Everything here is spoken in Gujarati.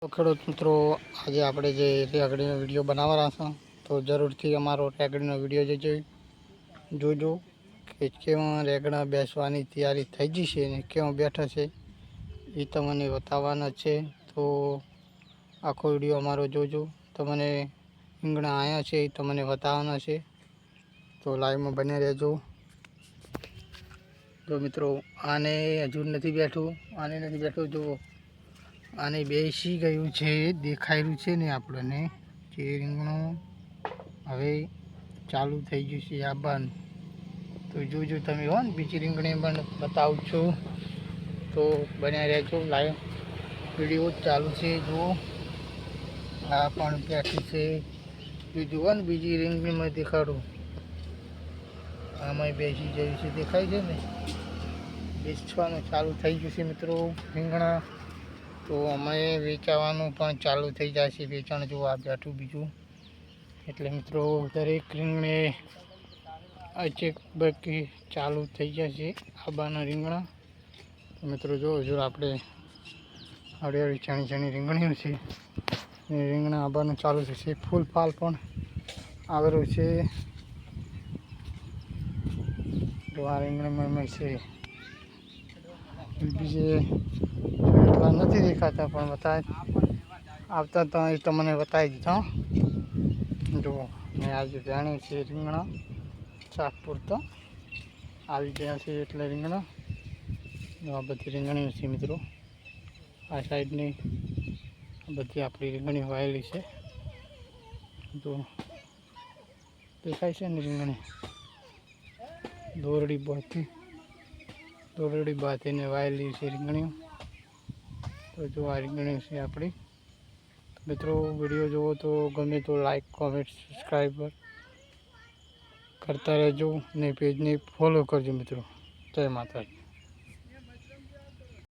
તો ખેડૂત મિત્રો, આજે આપણે જે રેગડીનો વિડીયો બનાવવાના છે, તો જરૂરથી અમારો રેગડીનો વિડીયો જોજો કે કેવા રેગડા બેસવાની તૈયારી થઈ જશે ને કેવા બેઠા છે એ તમને બતાવવાના છે। તો આખો વિડીયો અમારો જોજો। તમને રીંગણા આવ્યા છે એ તમને બતાવવાના છે, તો લાઈવમાં બને રહેજો। તો મિત્રો, આને હજુ નથી બેઠું, જુઓ આને બેસી ગયું છે, દેખાઈ રહ્યું છે ને આપણને જે રીંગણું હવે ચાલુ થઈ ગયું છે આવવાનું। તો જોજો તમે હો ને, બીજી રીંગણી પણ બતાવું છું, તો બન્યા રહેજો। લાઈવ વિડીયો ચાલુ છે, જુઓ આ પણ બેઠી છે। જુઓ ને, બીજી રીંગણીમાં દેખાડું, આમાં બેસી ગયું છે, દેખાય છે ને, બેસવાનું ચાલુ થઈ ગયું છે મિત્રો રીંગણા। તો અમે વેચાવાનું પણ ચાલુ થઈ જશે, વેચાણ જો આ બેઠું બીજું। એટલે મિત્રો, દરેક રીંગણે અચેક બાકી ચાલુ થઈ જશે આબાના રીંગણા। તો મિત્રો જો, હજુ આપણે હળિયાળી છાણી રીંગણીઓ છે, એ રીંગણા આબાનું ચાલુ થશે। ફૂલ ફાલ પણ આવેલું છે, તો આ રીંગણીમાં છે બીજે એટલા નથી દેખાતા, પણ આવતા તો એ તમને બતાવી દીધા। જુઓ, મેં આજે જાણી છે રીંગણા શાક પૂરતા આવી ગયા છે, એટલે રીંગણા આ બધી રીંગણીઓ છે મિત્રો। આ સાઈડની બધી આપણી રીંગણી વાયેલી છે, તો દેખાય છે ને રીંગણી દોરડી બાંધીને વાયેલી છે રીંગણીઓ। તો જો આ રીંગણી છે આપણી। મિત્રો, વિડીયો જુઓ તો ગમે તો લાઈક, કોમેન્ટ, સબસ્ક્રાઈબ કરતા રહેજો ને પેજને ફોલો કરજો મિત્રો। જય માતાજી।